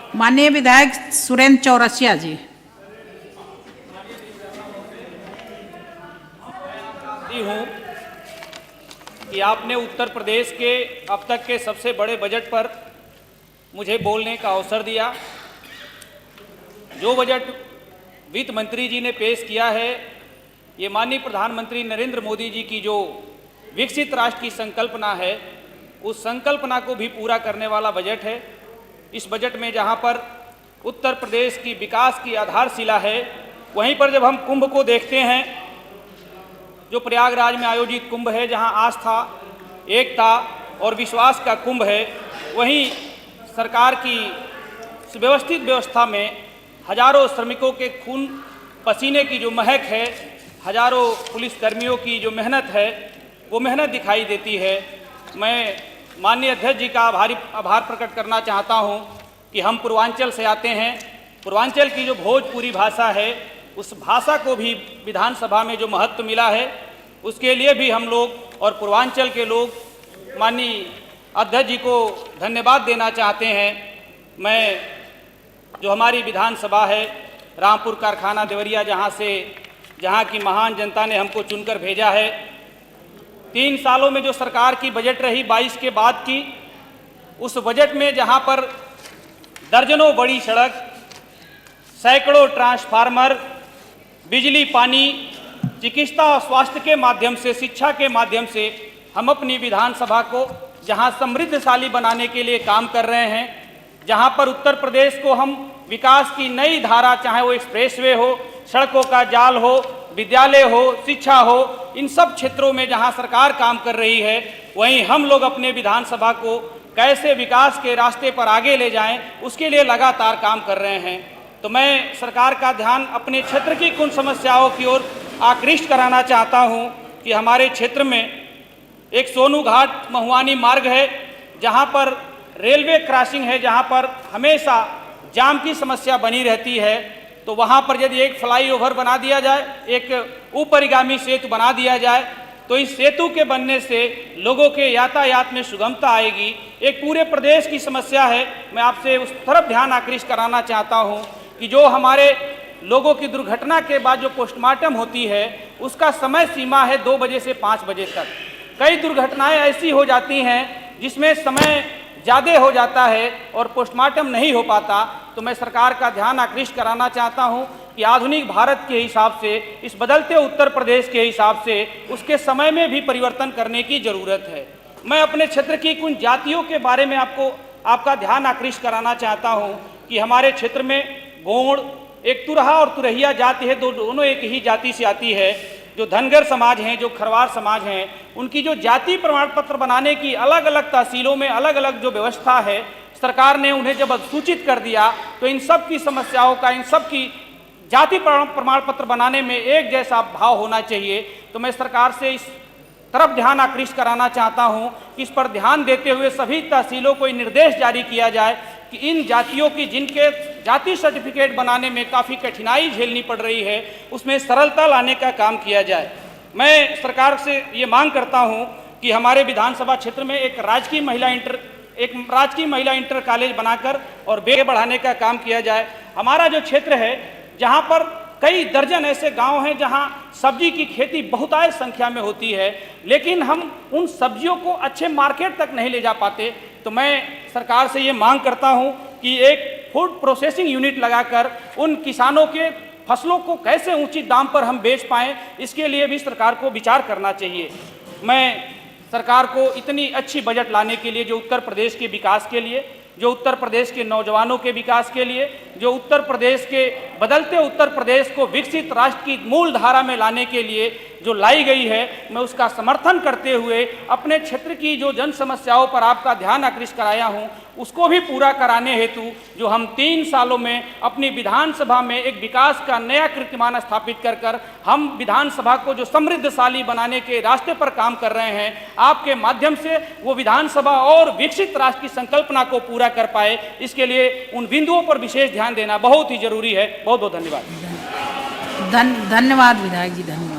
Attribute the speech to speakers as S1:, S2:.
S1: माननीय विधायक सुरेंद्र चौरसिया जी।
S2: हूँ कि आपने उत्तर प्रदेश के अब तक के सबसे बड़े बजट पर मुझे बोलने का अवसर दिया। जो बजट वित्त मंत्री जी ने पेश किया है, ये माननीय प्रधानमंत्री नरेंद्र मोदी जी की जो विकसित राष्ट्र की संकल्पना है, उस संकल्पना को भी पूरा करने वाला बजट है। इस बजट में जहाँ पर उत्तर प्रदेश की विकास की आधारशिला है, वहीं पर जब हम कुंभ को देखते हैं, जो प्रयागराज में आयोजित कुंभ है, जहां आस्था, एकता और विश्वास का कुंभ है, वहीं सरकार की सुव्यवस्थित व्यवस्था में हजारों श्रमिकों के खून पसीने की जो महक है, हजारों पुलिसकर्मियों की जो मेहनत है, वो मेहनत दिखाई देती है। मैं माननीय अध्यक्ष जी का आभार प्रकट करना चाहता हूं कि हम पूर्वांचल से आते हैं। पूर्वांचल की जो भोजपुरी भाषा है, उस भाषा को भी विधानसभा में जो महत्व मिला है, उसके लिए भी हम लोग और पूर्वांचल के लोग माननीय अध्यक्ष जी को धन्यवाद देना चाहते हैं। मैं जो हमारी विधानसभा है, रामपुर कारखाना देवरिया, जहाँ की महान जनता ने हमको चुनकर भेजा है, 3 सालों में जो सरकार की बजट रही 22 के बाद की, उस बजट में जहाँ पर दर्जनों बड़ी सड़क, सैकड़ों ट्रांसफार्मर, बिजली, पानी, चिकित्सा और स्वास्थ्य के माध्यम से, शिक्षा के माध्यम से हम अपनी विधानसभा को जहां समृद्धशाली बनाने के लिए काम कर रहे हैं, जहां पर उत्तर प्रदेश को हम विकास की नई धारा, चाहे वो एक्सप्रेसवे हो, सड़कों का जाल हो, विद्यालय हो, शिक्षा हो, इन सब क्षेत्रों में जहां सरकार काम कर रही है, वहीं हम लोग अपने विधानसभा को कैसे विकास के रास्ते पर आगे ले जाएं, उसके लिए लगातार काम कर रहे हैं। तो मैं सरकार का ध्यान अपने क्षेत्र की कुछ समस्याओं की ओर आकृष्ट कराना चाहता हूं कि हमारे क्षेत्र में एक सोनू घाट महुआनी मार्ग है, जहां पर रेलवे क्रॉसिंग है, जहां पर हमेशा जाम की समस्या बनी रहती है। तो वहां पर यदि एक फ्लाईओवर बना दिया जाए, एक ऊपरिगामी सेतु बना दिया जाए, तो इस सेतु के बनने से लोगों के यातायात में सुगमता आएगी। एक पूरे प्रदेश की समस्या है, मैं आपसे उस तरफ ध्यान आकृष्ट कराना चाहता हूं कि जो हमारे लोगों की दुर्घटना के बाद जो पोस्टमार्टम होती है, उसका समय सीमा है 2 बजे से 5 बजे तक। कई दुर्घटनाएं ऐसी हो जाती हैं जिसमें समय ज़्यादा हो जाता है और पोस्टमार्टम नहीं हो पाता। तो मैं सरकार का ध्यान आकृष्ट कराना चाहता हूं कि आधुनिक भारत के हिसाब से, इस बदलते उत्तर प्रदेश के हिसाब से, उसके समय में भी परिवर्तन करने की ज़रूरत है। मैं अपने क्षेत्र की कुछ जातियों के बारे में आपका ध्यान आकृष्ट कराना चाहता हूं कि हमारे क्षेत्र में गोंड, एक तुरहा और तुरहिया जाति है, दोनों एक ही जाति से आती है। जो धनगर समाज हैं, जो खरवार समाज हैं, उनकी जो जाति प्रमाण पत्र बनाने की अलग अलग तहसीलों में अलग अलग जो व्यवस्था है, सरकार ने उन्हें जब सूचित कर दिया, तो इन सब की समस्याओं का, इन सब की जाति प्रमाण पत्र बनाने में एक जैसा भाव होना चाहिए। तो मैं सरकार से इस तरफ ध्यान आकृष्ट कराना चाहता हूं कि इस पर ध्यान देते हुए सभी तहसीलों को निर्देश जारी किया जाए कि इन जातियों की, जिनके जाति सर्टिफिकेट बनाने में काफ़ी कठिनाई झेलनी पड़ रही है, उसमें सरलता लाने का काम किया जाए। मैं सरकार से ये मांग करता हूं कि हमारे विधानसभा क्षेत्र में एक राजकीय महिला इंटर कॉलेज बनाकर और बेड़ बढ़ाने का काम किया जाए। हमारा जो क्षेत्र है, जहाँ पर कई दर्जन ऐसे गांव हैं जहां सब्जी की खेती बहुतायत संख्या में होती है, लेकिन हम उन सब्जियों को अच्छे मार्केट तक नहीं ले जा पाते। तो मैं सरकार से ये मांग करता हूं कि एक फूड प्रोसेसिंग यूनिट लगाकर उन किसानों के फसलों को कैसे उचित दाम पर हम बेच पाएँ, इसके लिए भी सरकार को विचार करना चाहिए। मैं सरकार को इतनी अच्छी बजट लाने के लिए, जो उत्तर प्रदेश के विकास के लिए, जो उत्तर प्रदेश के नौजवानों के विकास के लिए, जो उत्तर प्रदेश के बदलते उत्तर प्रदेश को विकसित राष्ट्र की मूल धारा में लाने के लिए जो लाई गई है, मैं उसका समर्थन करते हुए अपने क्षेत्र की जो जन समस्याओं पर आपका ध्यान आकृष्ट कराया हूं, उसको भी पूरा कराने हेतु जो हम 3 सालों में अपनी विधानसभा में एक विकास का नया कीर्तिमान स्थापित कर हम विधानसभा को जो समृद्धशाली बनाने के रास्ते पर काम कर रहे हैं, आपके माध्यम से वो विधानसभा और विकसित राष्ट्र की संकल्पना को पूरा कर पाए, इसके लिए उन बिंदुओं पर विशेष ध्यान देना बहुत ही जरूरी है। बहुत बहुत धन्यवाद।
S1: धन्यवाद विधायक जी, धन्यवाद।